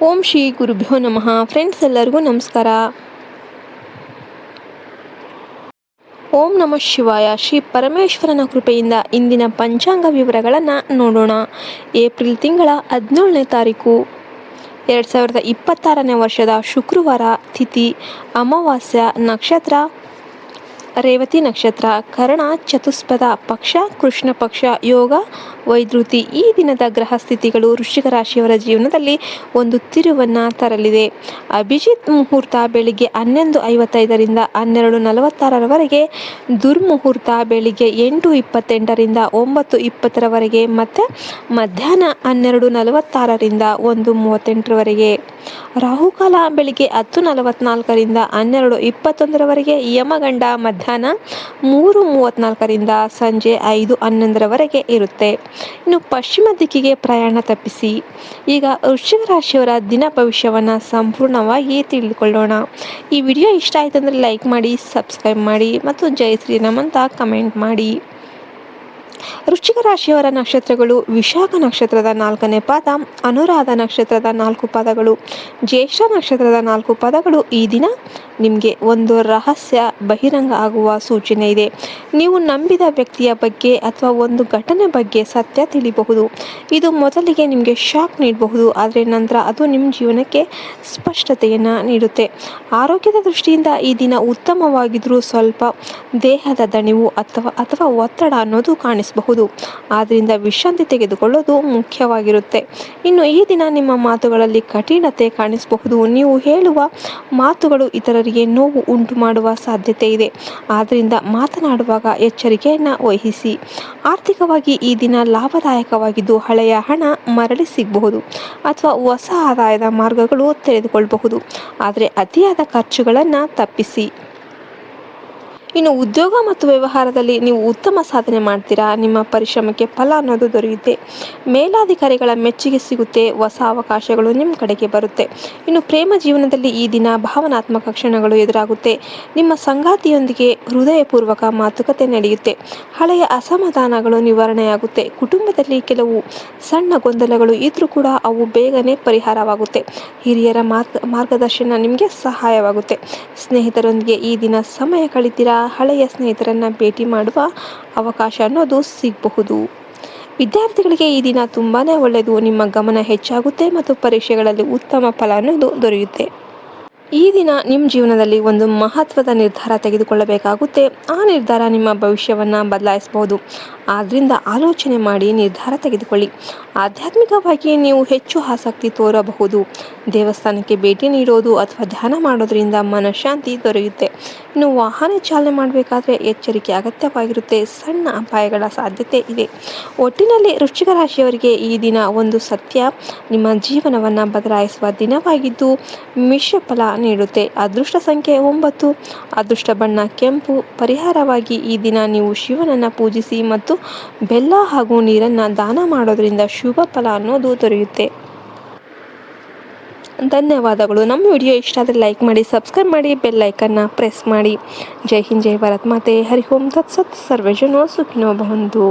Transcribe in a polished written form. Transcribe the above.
ಓಂ ಶ್ರೀ ಗುರುಭ್ಯೋ ನಮಃ. ಫ್ರೆಂಡ್ಸ್ ಎಲ್ಲರಿಗೂ ನಮಸ್ಕಾರ. ಓಂ ನಮಃ ಶಿವಾಯ. ಶ್ರೀ ಪರಮೇಶ್ವರನ ಕೃಪೆಯಿಂದ ಇಂದಿನ ಪಂಚಾಂಗ ವಿವರಗಳನ್ನು ನೋಡೋಣ. ಏಪ್ರಿಲ್ ತಿಂಗಳ 17ನೇ ತಾರೀಕು 2026ನೇ ವರ್ಷದ ಶುಕ್ರವಾರ. ತಿಥಿ ಅಮಾವಾಸ್ಯ, ನಕ್ಷತ್ರ ರೇವತಿ ನಕ್ಷತ್ರ, ಕರ್ಣ ಚತುಷ್ಪದ, ಪಕ್ಷ ಕೃಷ್ಣ ಪಕ್ಷ, ಯೋಗ ವೈದ್ಯುತಿ. ಈ ದಿನದ ಗ್ರಹ ಸ್ಥಿತಿಗಳು ವೃಶ್ಚಿಕ ರಾಶಿಯವರ ಜೀವನದಲ್ಲಿ ಒಂದು ತಿರುವನ್ನು ತರಲಿದೆ. ಅಭಿಜಿತ್ ಮುಹೂರ್ತ ಬೆಳಿಗ್ಗೆ 11:55ರಿಂದ 12:46ರವರೆಗೆ, ದುರ್ಮುಹೂರ್ತ ಬೆಳಿಗ್ಗೆ 8:28ರಿಂದ 9:20ರವರೆಗೆ ಮತ್ತು ಮಧ್ಯಾಹ್ನ 12:46ರಿಂದ 1:38ರವರೆಗೆ. ರಾಹುಕಾಲ ಬೆಳಿಗ್ಗೆ 10:44ರಿಂದ 12:21ರವರೆಗೆ, ಯಮಗಂಡ ಮಧ್ಯಾಹ್ನ 3:34ರಿಂದ ಸಂಜೆ 5:11ರವರೆಗೆ ಇರುತ್ತೆ. ಇನ್ನು ಪಶ್ಚಿಮ ದಿಕ್ಕಿಗೆ ಪ್ರಯಾಣ ತಪ್ಪಿಸಿ. ಈಗ ವೃಶ್ಚಿಕ ರಾಶಿಯವರ ದಿನ ಭವಿಷ್ಯವನ್ನು ಸಂಪೂರ್ಣವಾಗಿ ತಿಳಿದುಕೊಳ್ಳೋಣ. ಈ ವಿಡಿಯೋ ಇಷ್ಟ ಆಯಿತು ಅಂದರೆ ಲೈಕ್ ಮಾಡಿ, ಸಬ್ಸ್ಕ್ರೈಬ್ ಮಾಡಿ ಮತ್ತು ಜೈ ಶ್ರೀರಾಮ್ ಅಂತ ಕಮೆಂಟ್ ಮಾಡಿ. ವೃಶ್ಚಿಕ ರಾಶಿಯವರ ನಕ್ಷತ್ರಗಳು: ವಿಶಾಖ ನಕ್ಷತ್ರದ 4ನೇ ಪಾದ, ಅನುರಾಧ ನಕ್ಷತ್ರದ 4 ಪಾದಗಳು, ಜ್ಯೇಷ್ಠ ನಕ್ಷತ್ರದ 4 ಪಾದಗಳು. ಈ ದಿನ ನಿಮಗೆ ಒಂದು ರಹಸ್ಯ ಬಹಿರಂಗ ಆಗುವ ಸೂಚನೆ ಇದೆ. ನೀವು ನಂಬಿದ ವ್ಯಕ್ತಿಯ ಬಗ್ಗೆ ಅಥವಾ ಒಂದು ಘಟನೆ ಬಗ್ಗೆ ಸತ್ಯ ತಿಳಿಯಬಹುದು. ಇದು ಮೊದಲಿಗೆ ನಿಮಗೆ ಶಾಕ್ ನೀಡಬಹುದು, ಆದರೆ ನಂತರ ಅದು ನಿಮ್ಮ ಜೀವನಕ್ಕೆ ಸ್ಪಷ್ಟತೆಯನ್ನು ನೀಡುತ್ತೆ. ಆರೋಗ್ಯದ ದೃಷ್ಟಿಯಿಂದ ಈ ದಿನ ಉತ್ತಮವಾಗಿದ್ದರೂ ಸ್ವಲ್ಪ ದೇಹದ ದಣಿವು ಅಥವಾ ಒತ್ತಡ ಅನ್ನೋದು ಕಾಣಿಸಬಹುದು. ಆದ್ದರಿಂದ ವಿಶ್ರಾಂತಿ ತೆಗೆದುಕೊಳ್ಳೋದು ಮುಖ್ಯವಾಗಿರುತ್ತೆ. ಇನ್ನು ಈ ದಿನ ನಿಮ್ಮ ಮಾತುಗಳಲ್ಲಿ ಕಠಿಣತೆ ಕಾಣಿಸಬಹುದು. ನೀವು ಹೇಳುವ ಮಾತುಗಳು ಇತರರಿಗೆ ನೋವು ಉಂಟು ಮಾಡುವ ಸಾಧ್ಯತೆ ಇದೆ. ಆದ್ದರಿಂದ ಮಾತನಾಡುವಾಗ ಎಚ್ಚರಿಕೆಯನ್ನು ವಹಿಸಿ. ಆರ್ಥಿಕವಾಗಿ ಈ ದಿನ ಲಾಭದಾಯಕವಾಗಿದ್ದು, ಹಳೆಯ ಹಣ ಮರಳಿ ಸಿಗಬಹುದು ಅಥವಾ ಹೊಸ ಆದಾಯದ ಮಾರ್ಗಗಳು ತೆರೆದುಕೊಳ್ಳಬಹುದು. ಆದರೆ ಅತಿಯಾದ ಖರ್ಚುಗಳನ್ನು ತಪ್ಪಿಸಿ. ಇನ್ನು ಉದ್ಯೋಗ ಮತ್ತು ವ್ಯವಹಾರದಲ್ಲಿ ನೀವು ಉತ್ತಮ ಸಾಧನೆ ಮಾಡ್ತೀರಾ. ನಿಮ್ಮ ಪರಿಶ್ರಮಕ್ಕೆ ಫಲ ಅನ್ನೋದು ದೊರೆಯುತ್ತೆ. ಮೇಲಾಧಿಕಾರಿಗಳ ಮೆಚ್ಚುಗೆ ಸಿಗುತ್ತೆ. ಹೊಸ ಅವಕಾಶಗಳು ನಿಮ್ಮ ಕಡೆಗೆ ಬರುತ್ತೆ. ಇನ್ನು ಪ್ರೇಮ ಜೀವನದಲ್ಲಿ ಈ ದಿನ ಭಾವನಾತ್ಮಕ ಕ್ಷಣಗಳು ಎದುರಾಗುತ್ತೆ. ನಿಮ್ಮ ಸಂಗಾತಿಯೊಂದಿಗೆ ಹೃದಯಪೂರ್ವಕ ಮಾತುಕತೆ ನಡೆಯುತ್ತೆ. ಹಳೆಯ ಅಸಮಾಧಾನಗಳು ನಿವಾರಣೆಯಾಗುತ್ತೆ. ಕುಟುಂಬದಲ್ಲಿ ಕೆಲವು ಸಣ್ಣ ಗೊಂದಲಗಳು ಇದ್ರೂ ಕೂಡ ಅವು ಬೇಗನೆ ಪರಿಹಾರವಾಗುತ್ತೆ. ಹಿರಿಯರ ಮಾರ್ಗದರ್ಶನ ನಿಮಗೆ ಸಹಾಯವಾಗುತ್ತೆ. ಸ್ನೇಹಿತರೊಂದಿಗೆ ಈ ದಿನ ಸಮಯ ಕಳಿತೀರಾ. ಹಳೆಯ ಸ್ನೇಹಿತರನ್ನು ಭೇಟಿ ಮಾಡುವ ಅವಕಾಶ ಅನ್ನೋದು ಸಿಗಬಹುದು. ವಿದ್ಯಾರ್ಥಿಗಳಿಗೆ ಈ ದಿನ ತುಂಬಾ ಒಳ್ಳೆಯದು. ನಿಮ್ಮ ಗಮನ ಹೆಚ್ಚಾಗುತ್ತೆ ಮತ್ತು ಪರೀಕ್ಷೆಗಳಲ್ಲಿ ಉತ್ತಮ ಫಲ ಅನ್ನೋದು ದೊರೆಯುತ್ತೆ. ಈ ದಿನ ನಿಮ್ಮ ಜೀವನದಲ್ಲಿ ಒಂದು ಮಹತ್ವದ ನಿರ್ಧಾರ ತೆಗೆದುಕೊಳ್ಳಬೇಕಾಗುತ್ತೆ. ಆ ನಿರ್ಧಾರ ನಿಮ್ಮ ಭವಿಷ್ಯವನ್ನು ಬದಲಾಯಿಸಬಹುದು. ಆದ್ದರಿಂದ ಆಲೋಚನೆ ಮಾಡಿ ನಿರ್ಧಾರ ತೆಗೆದುಕೊಳ್ಳಿ. ಆಧ್ಯಾತ್ಮಿಕವಾಗಿ ನೀವು ಹೆಚ್ಚು ಆಸಕ್ತಿ ತೋರಬಹುದು. ದೇವಸ್ಥಾನಕ್ಕೆ ಭೇಟಿ ನೀಡೋದು ಅಥವಾ ಧ್ಯಾನ ಮಾಡೋದ್ರಿಂದ ಮನಃಶಾಂತಿ ದೊರೆಯುತ್ತೆ. ಇನ್ನು ವಾಹನ ಚಾಲನೆ ಮಾಡಬೇಕಾದ್ರೆ ಎಚ್ಚರಿಕೆ ಅಗತ್ಯವಾಗಿರುತ್ತೆ. ಸಣ್ಣ ಅಪಾಯಗಳ ಸಾಧ್ಯತೆ ಇದೆ. ಒಟ್ಟಿನಲ್ಲಿ ವೃಶ್ಚಿಕ ರಾಶಿಯವರಿಗೆ ಈ ದಿನ ಒಂದು ಸತ್ಯ ನಿಮ್ಮ ಜೀವನವನ್ನು ಬದಲಾಯಿಸುವ ದಿನವಾಗಿದ್ದು ಮಿಶ್ರ ಫಲ ನೀಡುತ್ತೆ. ಅದೃಷ್ಟ ಸಂಖ್ಯೆ 9, ಅದೃಷ್ಟ ಬಣ್ಣ ಕೆಂಪು. ಪರಿಹಾರವಾಗಿ ಈ ದಿನ ನೀವು ಶಿವನನ್ನು ಪೂಜಿಸಿ ಮತ್ತು ಬೆಲ್ಲ ಹಾಗೂ ನೀರನ್ನು ದಾನ ಮಾಡೋದ್ರಿಂದ ಶುಭ ಫಲ ಅನ್ನೋದು ದೊರೆಯುತ್ತೆ. ಧನ್ಯವಾದಗಳು. ನಮ್ಮ ವಿಡಿಯೋ ಇಷ್ಟ ಆದರೆ ಲೈಕ್ ಮಾಡಿ, ಸಬ್ಸ್ಕ್ರೈಬ್ ಮಾಡಿ, ಬೆಲ್ ಐಕನ್ನ ಪ್ರೆಸ್ ಮಾಡಿ. ಜೈ ಹಿಂದ್, ಜೈ ಭಾರತ್ ಮಾತೆ. ಹರಿ ಓಂ ತತ್ಸತ್. ಸರ್ವೇ ಜನೋ ಸುಖಿನೋ ಭವಂತು.